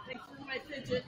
Thanks for my fidget.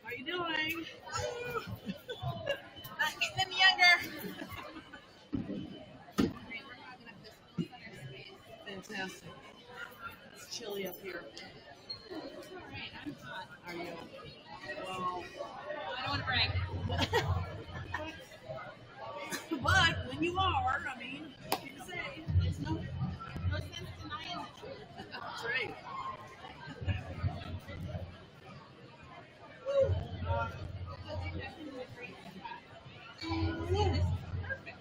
How you doing? Not getting any younger. Fantastic. It's chilly up here. Are you? Well, I don't want to brag. but when you are, I mean, you can say There's no sense denying the truth. that's right. This is perfect.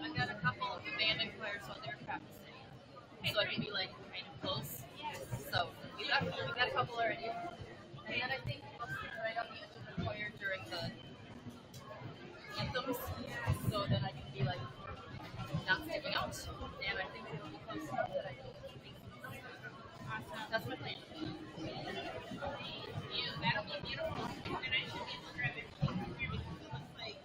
I got a couple of abandoned players on their practicing, so I can be like kind of close. So we got a couple already, and then I think I'll sit right on the edge of the choir during the anthems, so that I can be like not sticking out, and I think it'll be close enough that I can. Awesome. That's my plan. That'll be beautiful, and I should be able to grab it here because it looks like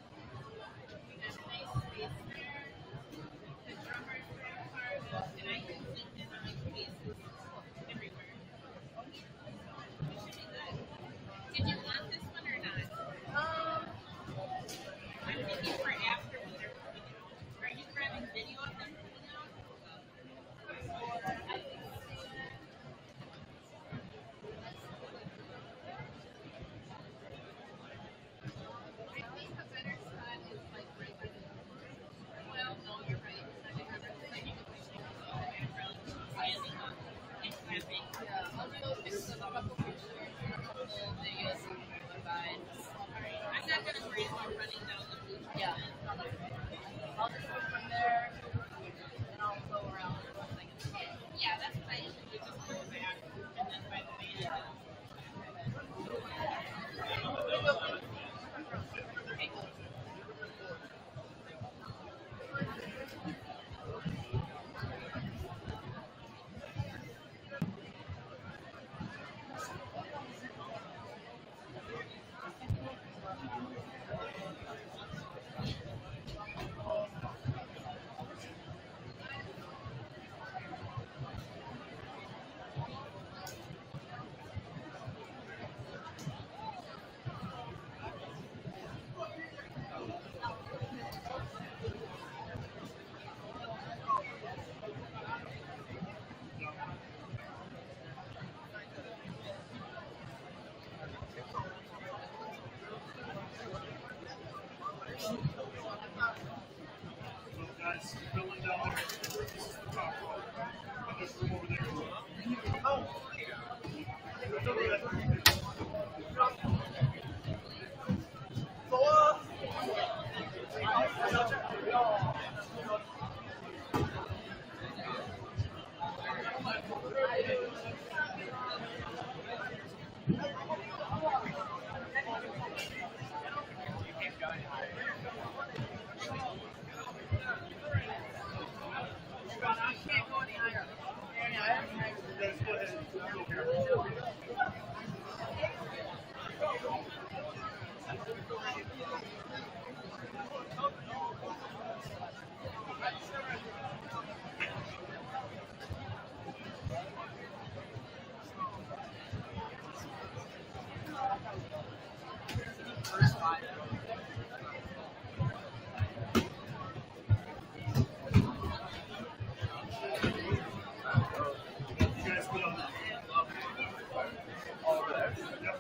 Guys, filling down there. This is the top one. And there's room over there as well. Oh, I can't go any higher. guys, go ahead. Go here. You guys get on that. Yep.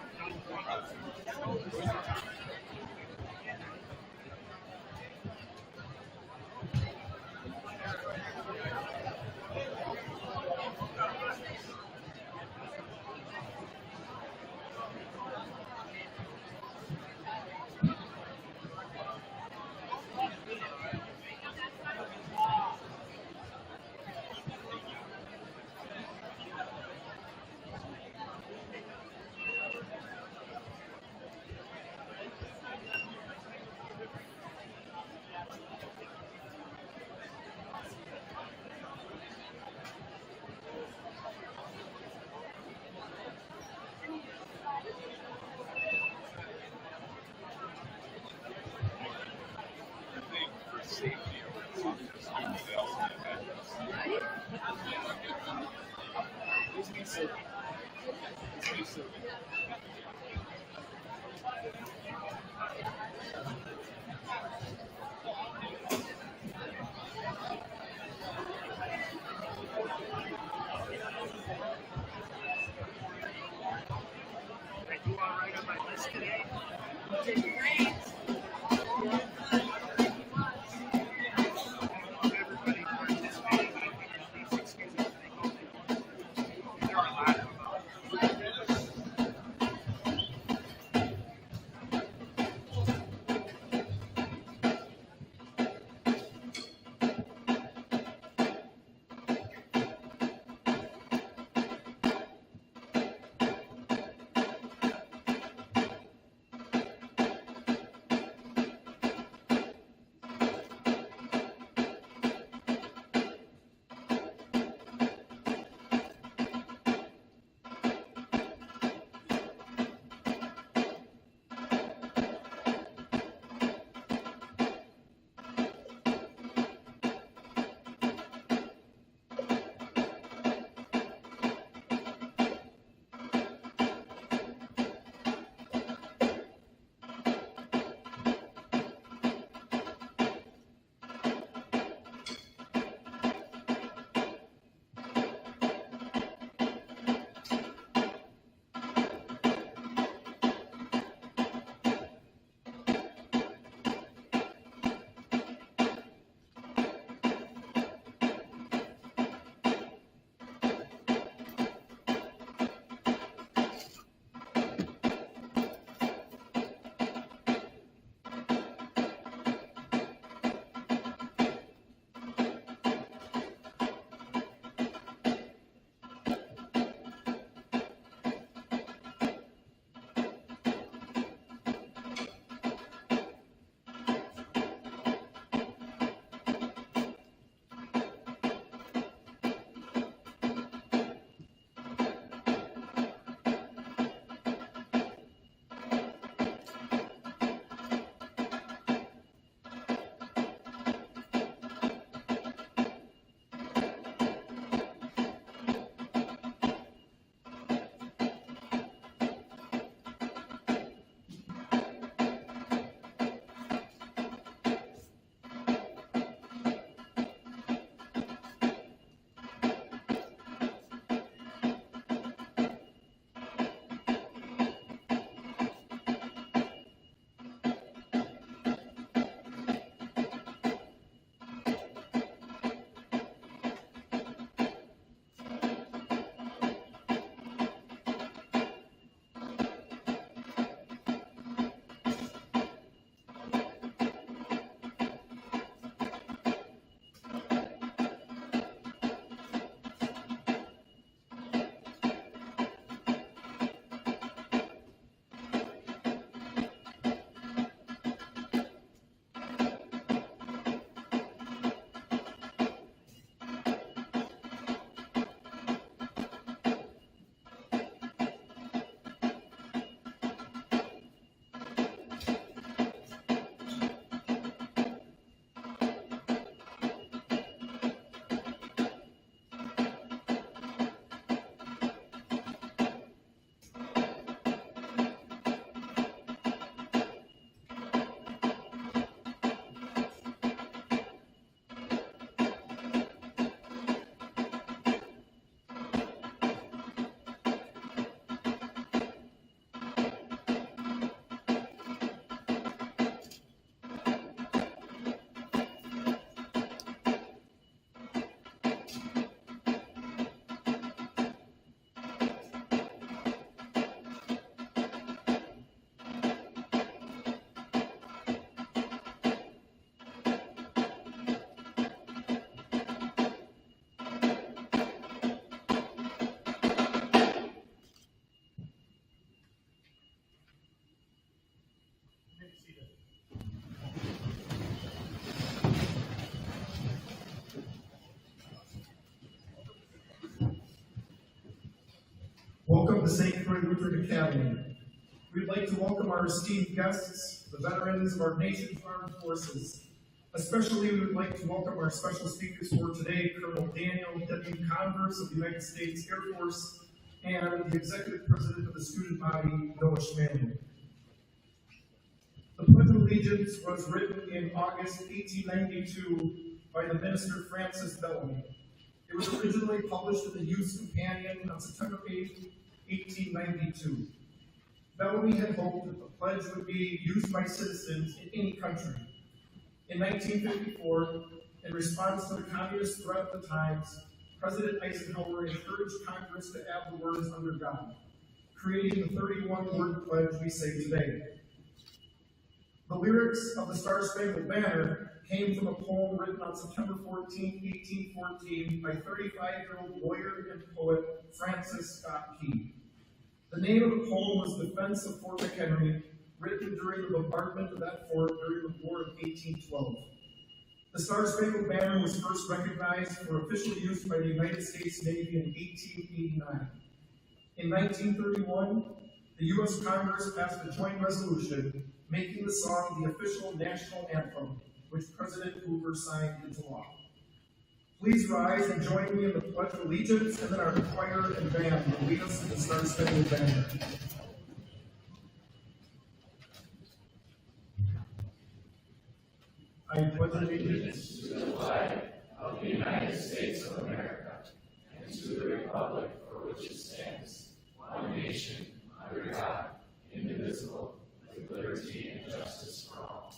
Hey, you all right on my list today? Great. Everybody participating. I don't think there's these excuses. There are a lot of them. of the St. Croix Lutheran Academy. We'd like to welcome our esteemed guests, the veterans of our nation's armed forces. Especially, we would like to welcome our special speakers for today, Colonel Daniel W. Converse of the United States Air Force, and the Executive President of the student body, Noah Schmanley. The Pledge of Allegiance was written in August 1892 by the minister Francis Bellamy. It was originally published in the Youth's Companion on September 8, 1892. Bellamy had hoped that the pledge would be used by citizens in any country. In 1954, in response to the communist threat of the times, President Eisenhower encouraged Congress to add the words "under God," creating the 31-word pledge we say today. The lyrics of the Star-Spangled Banner came from a poem written on September 14, 1814 by 35-year-old lawyer and poet Francis Scott Key. The name of the poem was Defense of Fort McHenry, written during the bombardment of that fort during the War of 1812. The Star-Spangled Banner was first recognized for official use by the United States Navy in 1889. In 1931, the U.S. Congress passed a joint resolution making the song the official national anthem, which President Hoover signed into law. Please rise and join me in the Pledge of Allegiance, and then our choir and band will lead us in the Star-Spangled Banner. I pledge allegiance to the flag of the United States of America and to the republic for which it stands, one nation, under God, indivisible, with liberty and justice for all.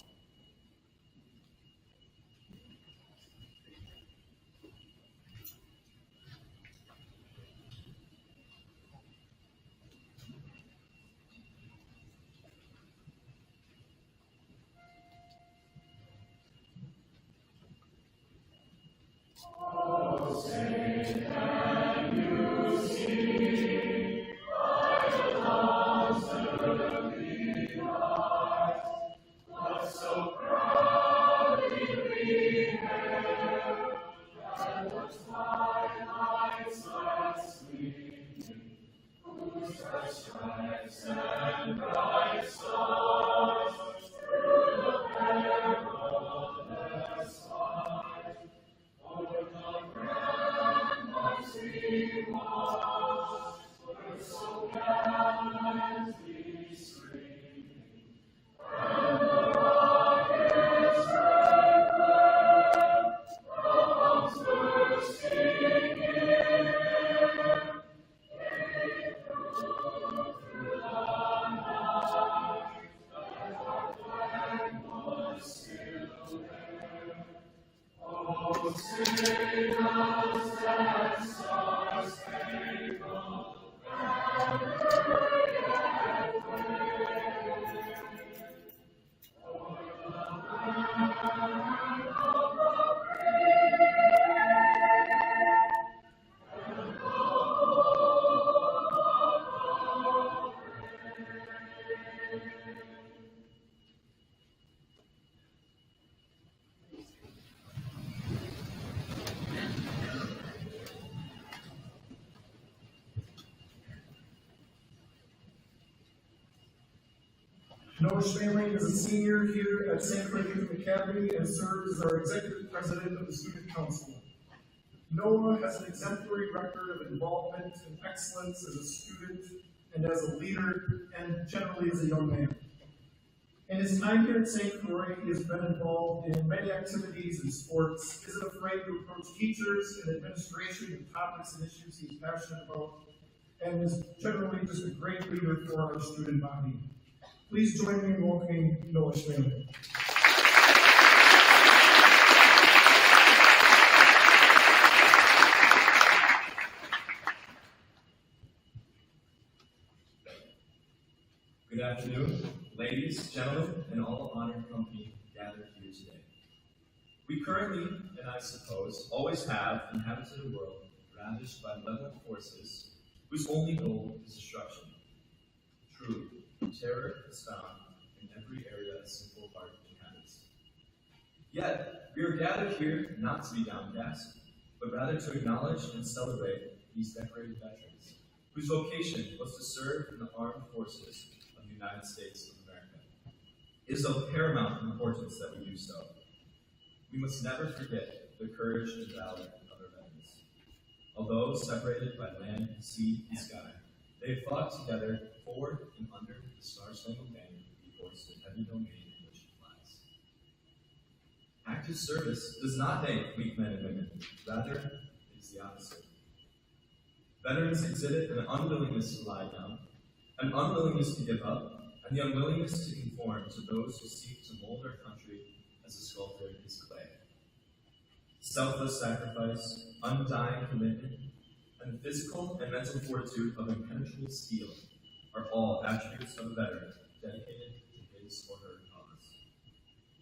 Noah Schmanley is a senior here at St. Croix Lutheran Academy and serves as our executive president of the Student Council. Noah has an exemplary record of involvement and excellence as a student and as a leader, and generally as a young man. In his time here at St. Croix, he has been involved in many activities and sports, isn't afraid to approach teachers and administration with topics and issues he's passionate about, and is generally just a great leader for our student body. Please join me in welcoming Noah Schmanley. Good afternoon, ladies, gentlemen, and all honored company gathered here today. We currently, and I suppose, always have inhabited a world ravaged by malevolent forces whose only goal is destruction. Truly, terror is found in every area a sinful heart inhabits. Yet, we are gathered here not to be downcast, but rather to acknowledge and celebrate these decorated veterans, whose vocation was to serve in the armed forces of the United States of America. It is of paramount importance that we do so. We must never forget the courage and valor of our veterans. Although separated by land, sea, and sky, they have fought together forward and under the Star-Spangled Banner we hoist in every domain in which it flies. Active service does not make weak men and women. Rather, it is the opposite. Veterans exhibit an unwillingness to lie down, an unwillingness to give up, and the unwillingness to conform to those who seek to mold our country as a sculptor his clay. Selfless sacrifice, undying commitment, and the physical and mental fortitude of impenetrable steel are all attributes of a veteran dedicated to his or her cause.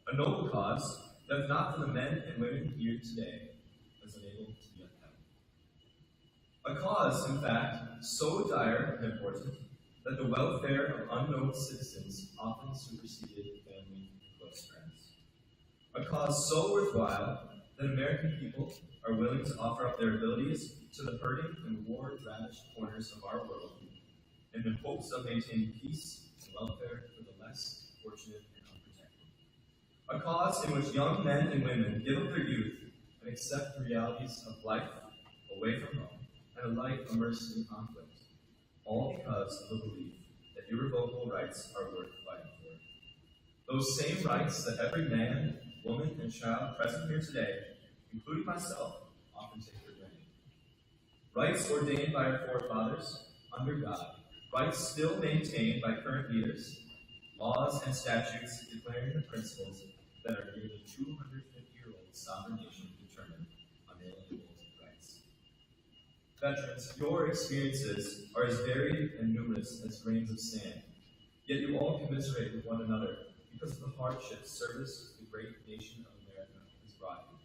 A noble cause that, if not for the men and women here today, was unable to be upheld. A cause, in fact, so dire and important that the welfare of unknown citizens often superseded family and close friends. A cause so worthwhile that American people are willing to offer up their abilities to the hurting and war-ravaged corners of our world in the hopes of maintaining peace and welfare for the less fortunate and unprotected. A cause in which young men and women give up their youth and accept the realities of life away from home and a life immersed in conflict, all because of the belief that irrevocable rights are worth fighting for. Those same rights that every man, woman, and child present here today, including myself, often take for granted. Rights ordained by our forefathers under God, rights still maintained by current leaders, laws and statutes declaring the principles that our nearly 250-year-old sovereign nation determined unalienable rights. Veterans, your experiences are as varied and numerous as grains of sand, yet you all commiserate with one another because of the hardships service to the great nation of America has brought you.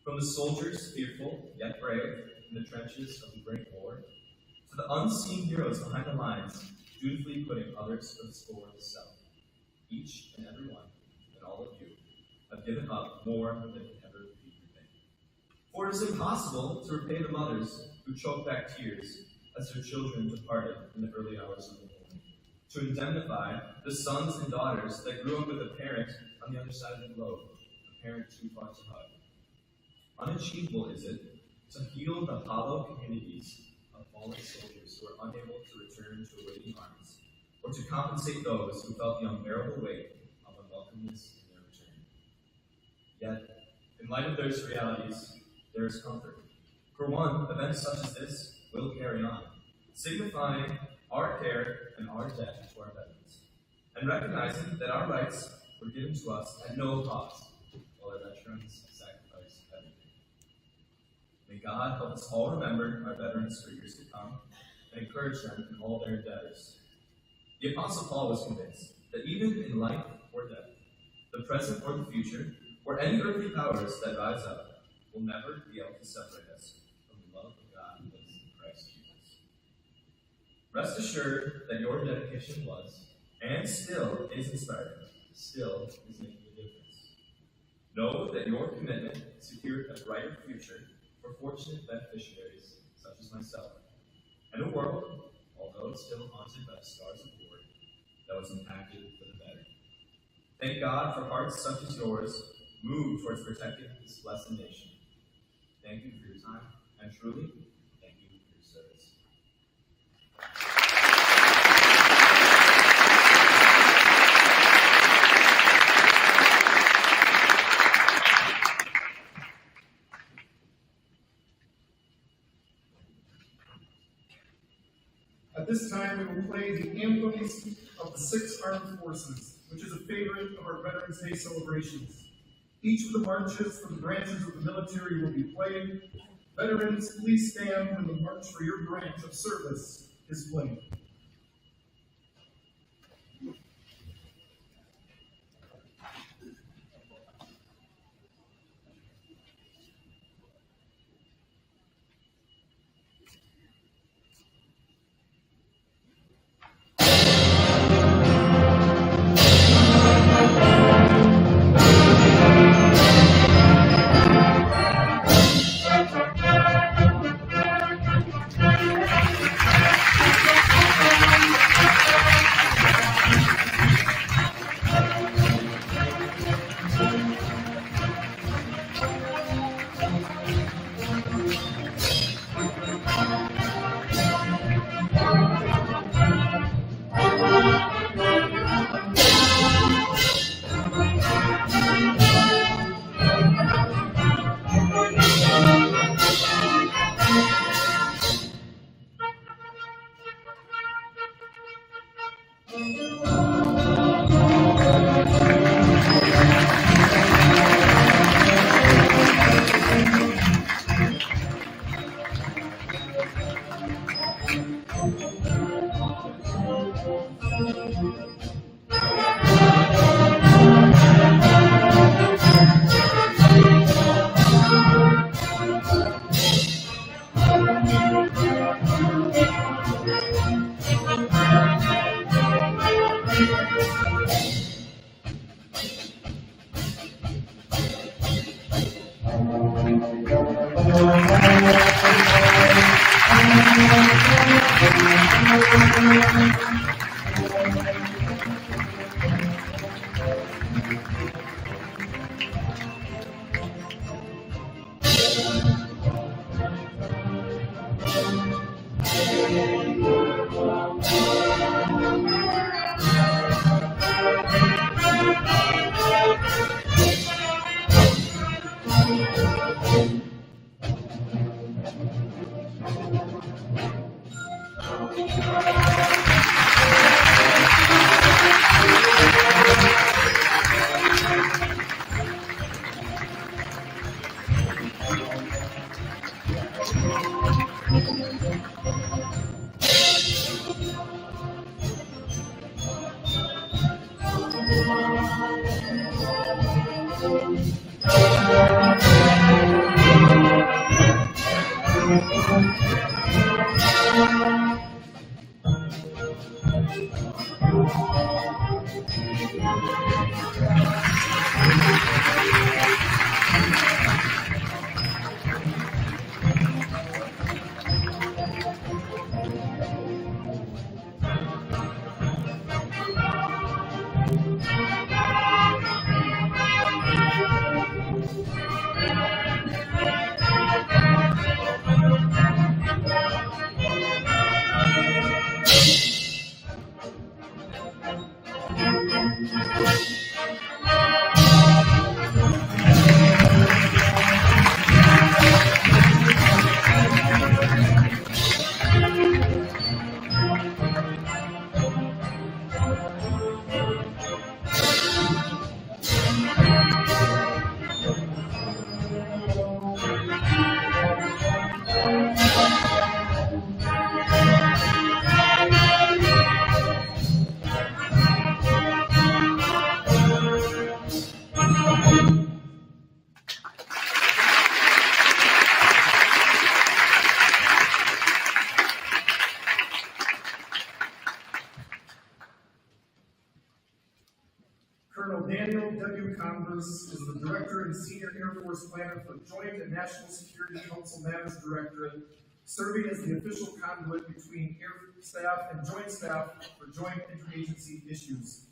From the soldiers, fearful yet brave, in the trenches of the Great War, to the unseen heroes behind the lines, dutifully putting others for the score of self. Each and every one, and all of you, have given up more than can ever be repaid. For it is impossible to repay the mothers who choked back tears as their children departed in the early hours of the morning, to indemnify the sons and daughters that grew up with a parent on the other side of the globe, a parent too far to hug. Unachievable is it to heal the hollow communities of fallen soldiers who are unable to return to awaiting arms, or to compensate those who felt the unbearable weight of unwelcomeness in their return. Yet, in light of those realities, there is comfort. For one, events such as this will carry on, signifying our care and our debt to our veterans, and recognizing that our rights were given to us at no cost, while our veterans sacrificed everything. May God help us all remember our veterans for years to come and encourage them in all their endeavors. The Apostle Paul was convinced that even in life or death, the present or the future, or any earthly powers that rise up, will never be able to separate us from the love of God who lives in Christ Jesus. Rest assured that your dedication was, and still is inspiring, still is making a difference. Know that your commitment secured a brighter future for fortunate beneficiaries such as myself, and a world, although still haunted by the scars of war, that was impacted for the better. Thank God for hearts such as yours, moved towards protecting this blessed nation. Thank you for your time, and truly, thank you for your service. At this time, we will play the Anthems of the Six Armed Forces, which is a favorite of our Veterans Day celebrations. Each of the marches for the branches of the military will be played. Veterans, please stand when the march for your branch of service is played. Colonel Daniel W. Converse is the Director and Senior Air Force Planner for Joint and National Security Council Matters Directorate, serving as the official conduit between Air Staff and Joint Staff for joint interagency issues.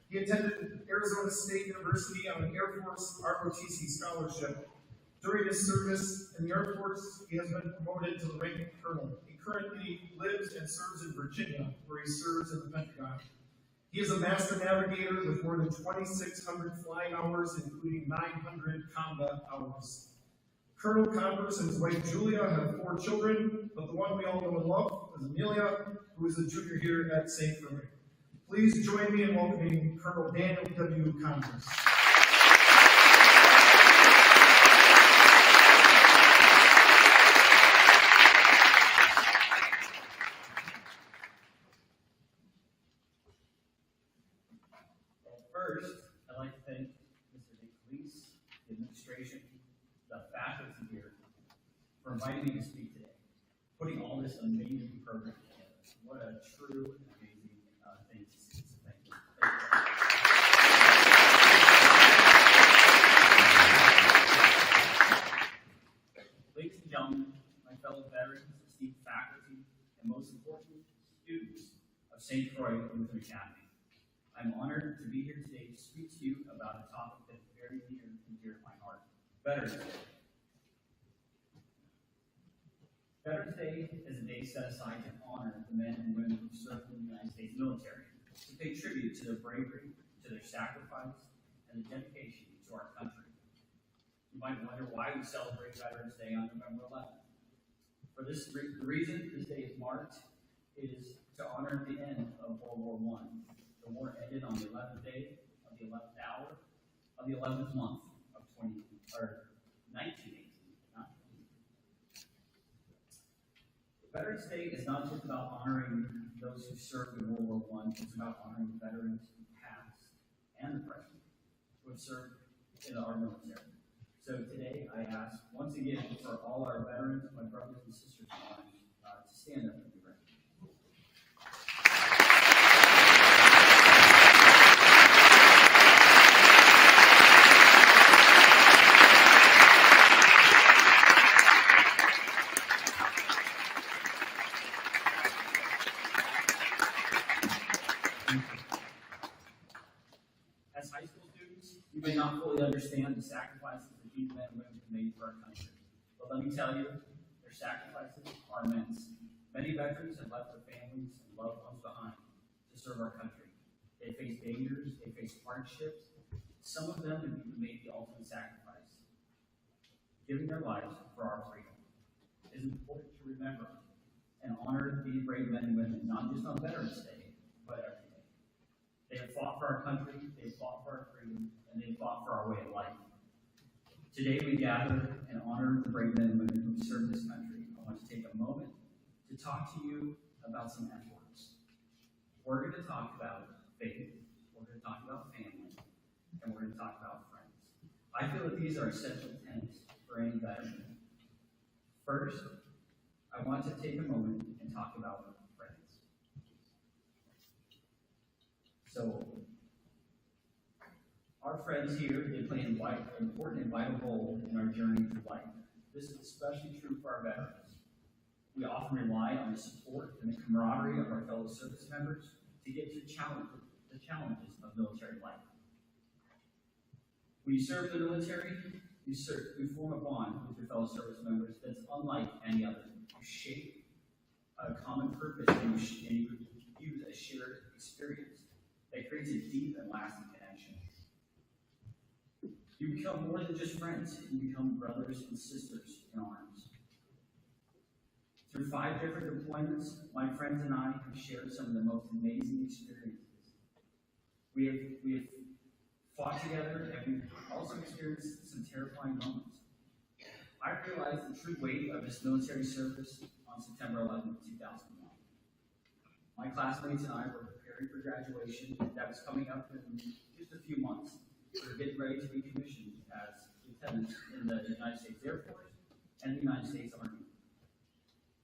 He attended Arizona State University on an Air Force ROTC scholarship. During his service in the Air Force, he has been promoted to the rank of colonel. He currently lives and serves in Virginia, where he serves in the Pentagon. He is a master navigator with more than 2,600 flying hours, including 900 combat hours. Colonel Converse and his wife Julia have 4 children, but the one we all know and love is Amelia, who is a junior here at St. Croix. Please join me in welcoming Colonel Daniel W. Converse. First, I'd like to thank Mr. Police, the administration, the faculty here for inviting me to speak today, putting all this amazing program together. What a true and amazing thing to see. So thank you. Ladies and gentlemen, my fellow veterans, esteemed faculty, and most importantly, students of St. Croix Lutheran Academy. I'm honored to be here today to speak to you about a topic that's very near and dear to my heart, Veterans Day. Veterans Day is a day set aside to honor the men and women who served in the United States military, to pay tribute to their bravery, to their sacrifice, and the dedication to our country. You might wonder why we celebrate Veterans Day on November 11th. For this, the reason this day is marked is to honor the end of World War I. The war ended on the 11th day of the 11th hour of the 11th month of 1918. Veterans Day is not just about honoring those who served in World War I, it's about honoring the veterans who past and the present who have served in our military. So today I ask once again for all our veterans, my brothers and sisters in arms, to stand up and be ready. As high school students, you may not fully understand the sacrifices that these men and women have made for our country. But let me tell you, their sacrifices are immense. Many veterans have left their families and loved ones behind to serve our country. They face dangers, they face hardships. Some of them have even made the ultimate sacrifice. giving their lives for our freedom. It is important to remember and honor these brave men and women, not just on Veterans Day, but every day. They have fought for our country, they have fought for our freedom, and they fought for our way of life. Today we gather and honor the brave men and women who serve this country. I want to take a moment to talk to you about some F words. We're going to talk about faith, we're going to talk about family, and we're going to talk about friends. I feel that these are essential tenets for any veteran. First, I want to take a moment and talk about friends. So, our friends here, they play an important and vital role in our journey through life. This is especially true for our veterans. We often rely on the support and the camaraderie of our fellow service members to get through the challenges of military life. When you serve in the military, you form a bond with your fellow service members that's unlike any other. You shape a common purpose and you use a shared experience that creates a deep and lasting connection. You become more than just friends, you become brothers and sisters in arms. Through 5 different deployments, my friends and I have shared some of the most amazing experiences. We have fought together, and we've also experienced some terrifying moments. I realized the true weight of this military service on September 11, 2001. My classmates and I were preparing for graduation that was coming up in just a few months. We were getting ready to be commissioned as lieutenants in the United States Air Force and the United States Army.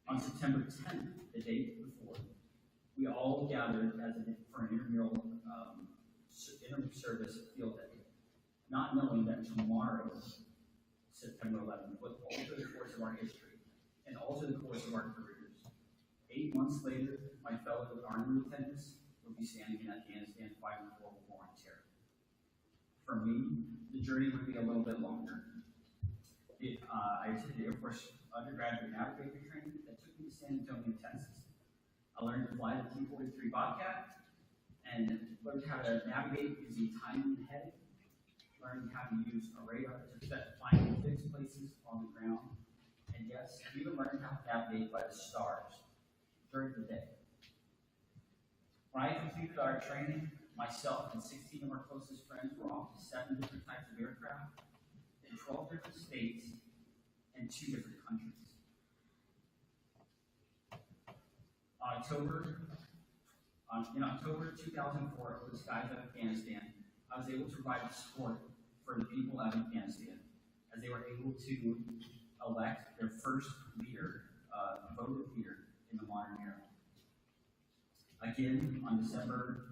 On September 10th, the day before, we all gathered for an intramural inter-service field day, not knowing that tomorrow, September 11th, would alter the course of our history and alter the course of our careers. 8 months later, my fellow Army lieutenants would be standing in Afghanistan fighting the global war on terror. For me, the journey would be a little bit longer. I attended Air Force undergraduate navigator training that took me to San Antonio, Texas. I learned to fly the T-43 Bobcat and learned how to navigate using timing and heading, learned how to use a radar to find fixed places on the ground, and yes, even learned how to navigate by the stars during the day. When I completed our training, myself and 16 of our closest friends were off to 7 different types of aircraft in 12 different states and 2 different countries. In October 2004, over the skies of Afghanistan, I was able to provide support for the people of Afghanistan as they were able to elect their first leader, voted leader in the modern era. Again, on December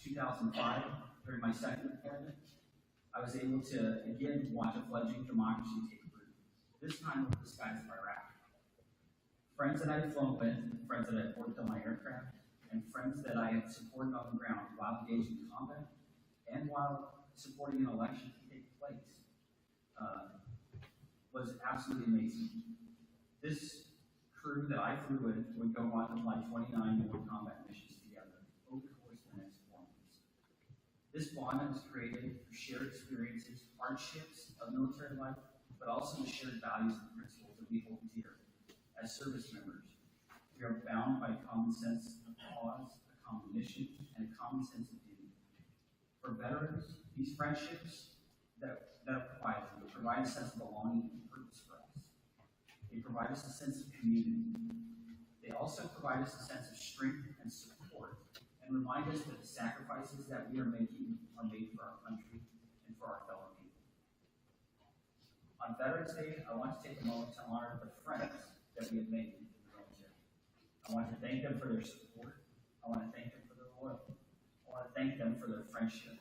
2005, during my second deployment, I was able to again watch a fledgling democracy take root, this time over the skies of Iraq. Friends that I had flown with, friends that I had worked on my aircraft, and friends that I had supported on the ground while engaged in combat and while supporting an election to take place was absolutely amazing. This crew that I flew with would go on to fly 29 more combat missions together over the course of the next 4 months. This bond that was created through shared experiences, hardships of military life, but also the shared values and principles that we hold dear. As service members, we are bound by a common sense of cause, a common mission, and a common sense of duty. For veterans, these friendships that provide a sense of belonging and purpose for us. They provide us a sense of community. They also provide us a sense of strength and support, and remind us that the sacrifices that we are making are made for our country and for our fellow people. On Veterans Day, I want to take a moment to honor the friends that we have made in the military. I want to thank them for their support. I want to thank them for their loyalty. I want to thank them for their friendship.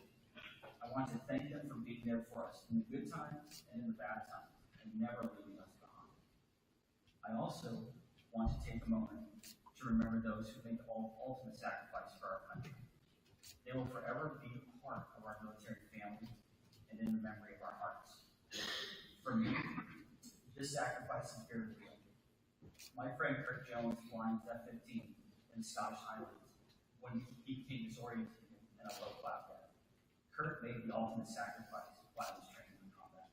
I want to thank them for being there for us in the good times and in the bad times, and never leaving us behind. I also want to take a moment to remember those who made the ultimate sacrifice for our country. They will forever be a part of our military family and in the memory of our hearts. For me, this sacrifice is very real. My friend Kurt Jones flying F-15 in the Scottish Highlands when he became disoriented in a low cloud day. Kurt made the ultimate sacrifice while he was training in combat.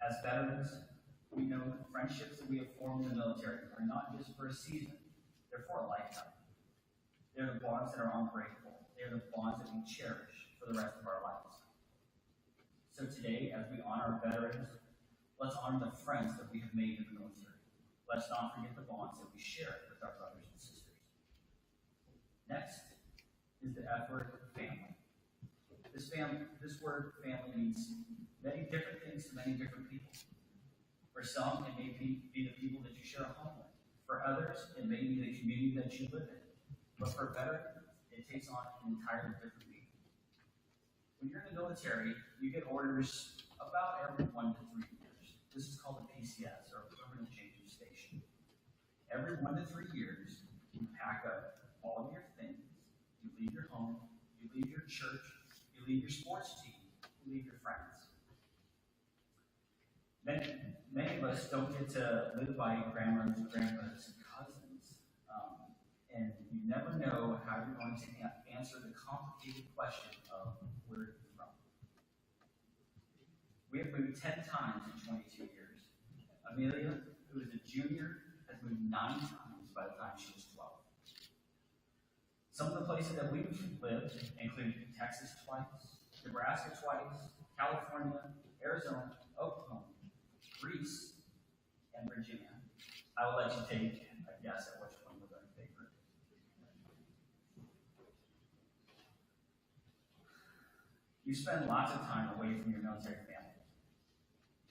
As veterans, we know the friendships that we have formed in the military are not just for a season, they're for a lifetime. They're the bonds that are unbreakable. They're the bonds that we cherish for the rest of our lives. So today, as we honor our veterans, let's honor the friends that we have made in the military. Let's not forget the bonds that we share with our brothers and sisters. Next is the F word, family. This word family means many different things to many different people. For some, it may be the people that you share a home with. For others, it may be the community that you live in. But for veterans, it takes on an entirely different meaning. When you're in the military, you get orders about every 1 to 3 years. This is called a PCS, or a permanent changing station. Every 1 to 3 years, you pack up all of your things. You leave your home, you leave your church, you leave your sports team, you leave your friends. Many of us don't get to live by grandmothers, grandmothers, and cousins, and you never know how you're going to answer the complicated question of where you're from. We have moved 10 times in 22 years. Amelia, who is a junior, has moved 9 times by the time she was 12. Some of the places that we've lived include Texas twice, Nebraska twice, California, Arizona, Oklahoma, Greece, and Virginia. I will let you take a guess at which one was our favorite. You spend lots of time away from your military family.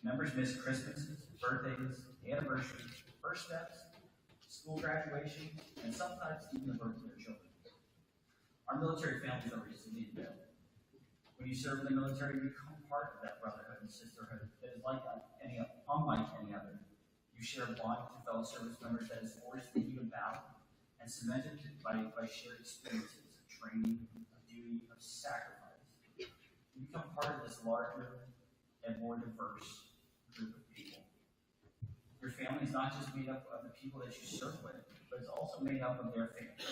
Members miss Christmases, birthdays, anniversaries, first steps, school graduation, and sometimes even the birth of their children. Our military families are resilient. When you serve in the military, you become part of that brotherhood and sisterhood that is unlike any other. You share a bond with your fellow service members that is forged in even battle and cemented by shared experiences of training, of duty, of sacrifice. You become part of this larger and more diverse group of people. Your family is not just made up of the people that you serve with, but it's also made up of their families.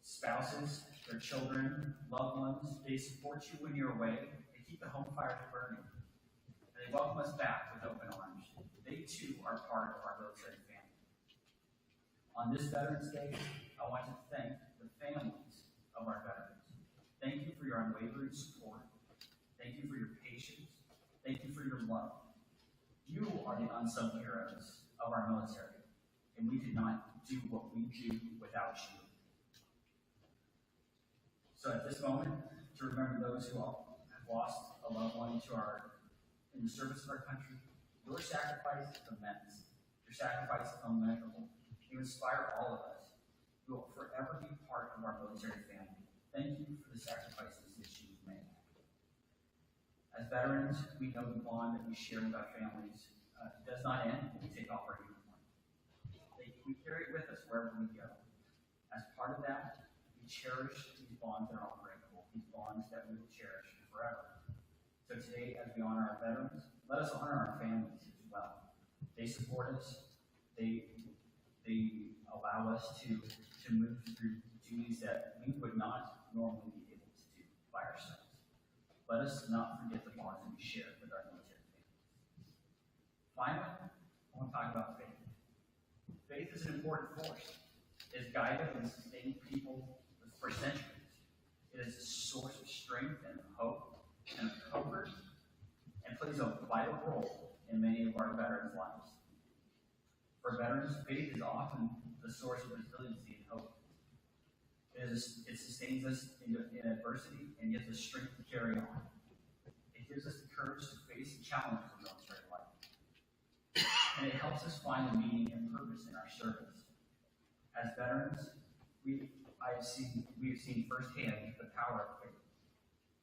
Spouses, their children, loved ones, they support you when you're away. They keep the home fires burning. And they welcome us back with open arms. They too are part of our military family. On this Veterans Day, I want to thank the families of our veterans. Thank you for your unwavering support. Thank you for your patience. Thank you for your love. You are the unsung heroes of our military, and we could not do what we do without you. So at this moment, to remember those who have lost a loved one in the service of our country, your sacrifice is immense. Your sacrifice is unmeasurable. You inspire all of us. You will forever be part of our military family. Thank you for the sacrifices that you've made. As veterans, we know the bond that we share with our families does not end when we take off our uniform. We carry it with us wherever we go. As part of that, we cherish these bonds that are unbreakable, these bonds that we will cherish forever. So today, as we honor our veterans, let us honor our families as well. They support us. They allow us to move through duties that we would not normally be able to do by ourselves. Let us not forget the bonds that we share with our military families. Finally, I want to talk about faith. Faith is an important force. It has guided and sustained people for centuries. It is a source of strength and hope and comfort, and plays a vital role in many of our veterans' lives. For veterans, faith is often the source of resiliency and hope. It sustains us in adversity and gives us strength to carry on. It gives us the courage to face the challenges of military life. And it helps us find a meaning and purpose in our service. As veterans, we have seen firsthand the power of faith.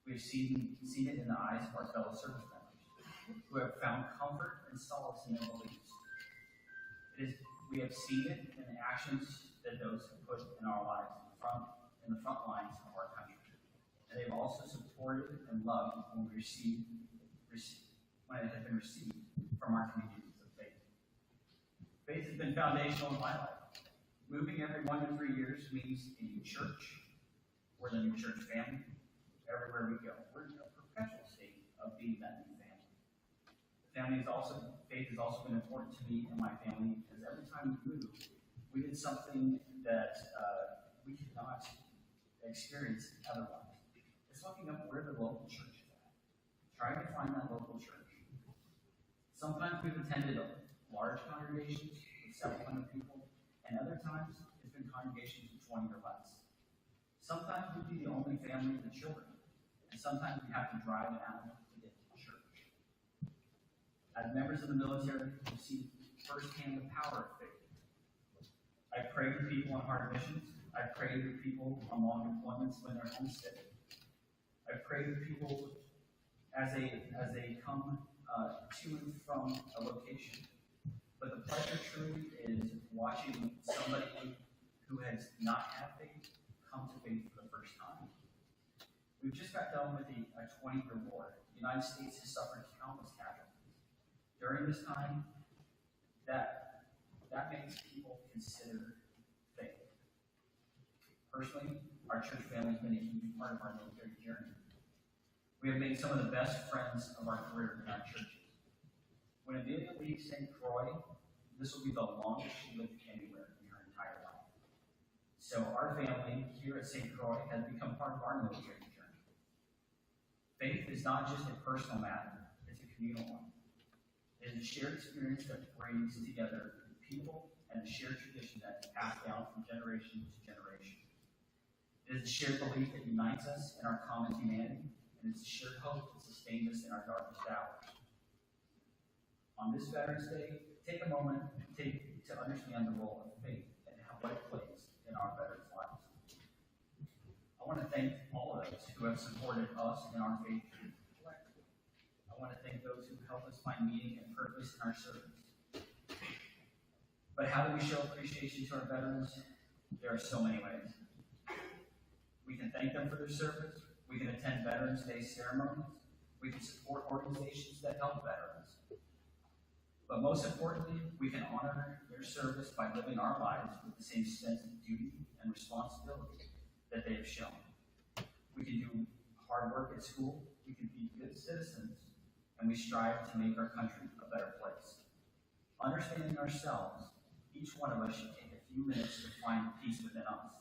We have seen it in the eyes of our fellow service members, who have found comfort and solace in their beliefs. We have seen it in the actions that those have put in our lives in the front lines of our country. And they've also supported and loved when it has been received from our communities of faith. Faith has been foundational in my life. Moving every 1 to 3 years means a new church. We're the new church family. Everywhere we go, we're in a perpetual state of being that new family. faith has also been important to me and my family, because every time we moved, we did something that we could not experience otherwise. It's looking up where the local church is at, trying to find that local church. Sometimes we've attended large congregations with several hundred people, and other times it's been congregations with 20 or less. Sometimes we'd be the only family with children, and sometimes we have to drive an hour to get to church. As members of the military, we see firsthand the power of faith. I pray for people on hard missions. I pray for people on long deployments when they're homesteading. I pray for people as they come to and from a location. But the pleasure truly is watching somebody who has not had faith come to faith for the first time. We've just got done with a 20-year war. The United States has suffered countless casualties. During this time, that makes people consider faith. Personally, our church family has been a huge part of our military journey. We have made some of the best friends of our career in our churches. When Amelia leaves St. Croix, this will be the longest she lived anywhere in her entire life. So our family here at St. Croix has become part of our military journey. Faith is not just a personal matter, it's a communal one. It is a shared experience that brings together people and a shared tradition that is passed down from generation to generation. It is a shared belief that unites us in our common humanity, and it's a shared hope that sustains us in our darkest hours. On this Veterans Day, take a moment to understand the role of faith and what it plays in our veterans' lives. I want to thank all of those who have supported us in our faith collectively. I want to thank those who help us find meaning and purpose in our service. But how do we show appreciation to our veterans? There are so many ways. We can thank them for their service. We can attend Veterans Day ceremonies. We can support organizations that help veterans. But most importantly, we can honor their service by living our lives with the same sense of duty and responsibility that they have shown. We can do hard work at school, we can be good citizens, and we strive to make our country a better place. Understanding ourselves, each one of us should take a few minutes to find peace within us.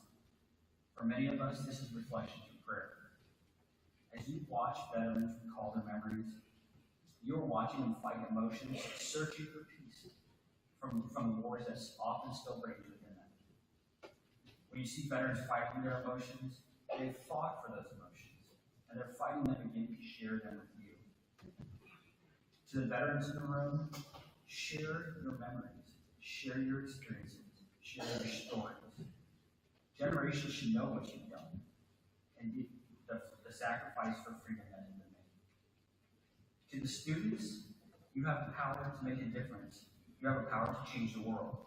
For many of us, this is reflection through prayer. As you watch veterans recall their memories, you're watching them fight emotions, searching for peace from the wars that often still rage within them. When you see veterans fighting their emotions, they've fought for those emotions, and they're fighting them again to share them with you. To the veterans in the room, share your memories, share your experiences, share your stories. Generations should know what you've done and the sacrifice for freedom that has been made. To the students, you have the power to make a difference. You have the power to change the world.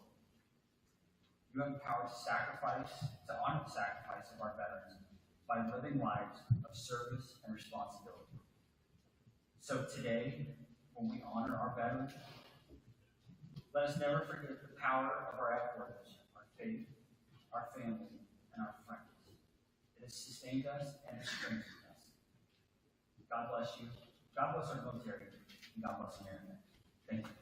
You have the power to honor the sacrifice of our veterans by living lives of service and responsibility. So today, when we honor our veterans, let us never forget the power of our headquarters, our faith, our family, and our friends. It has sustained us and it strengthened us. God bless you. God bless our military, and God bless America. Thank you.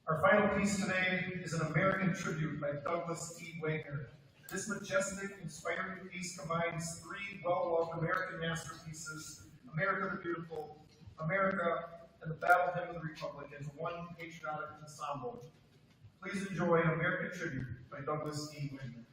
Our final piece today is an American tribute by Douglas T. Wagner. This majestic, inspiring piece combines three well-loved American masterpieces, America the Beautiful, America, and the Battle Hymn of the Republic into one patriotic ensemble. Please enjoy an American tribute by Douglas T. Wagner.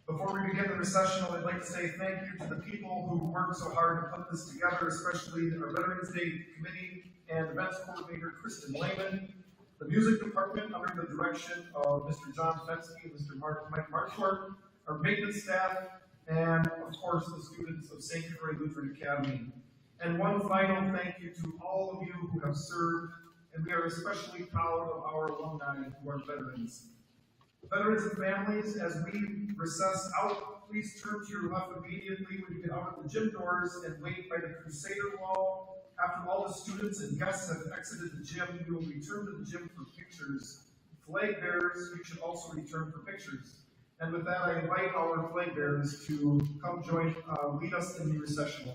Before we begin the recessional, I'd like to say thank you to the people who worked so hard to put this together, especially our Veterans Day Committee and events coordinator, Kristen Lehman, the music department under the direction of Mr. John Fensky and Mr. Mike Marshworth, our maintenance staff, and of course the students of St. Croix Lutheran Academy. And one final thank you to all of you who have served, and we are especially proud of our alumni who are veterans. Veterans and families, as we recess out, please turn to your left immediately when you get out of the gym doors and wait by the Crusader wall. After all the students and guests have exited the gym, you will return to the gym for pictures. Flag bearers, you should also return for pictures. And with that, I invite our flag bearers to come lead us in the recessional.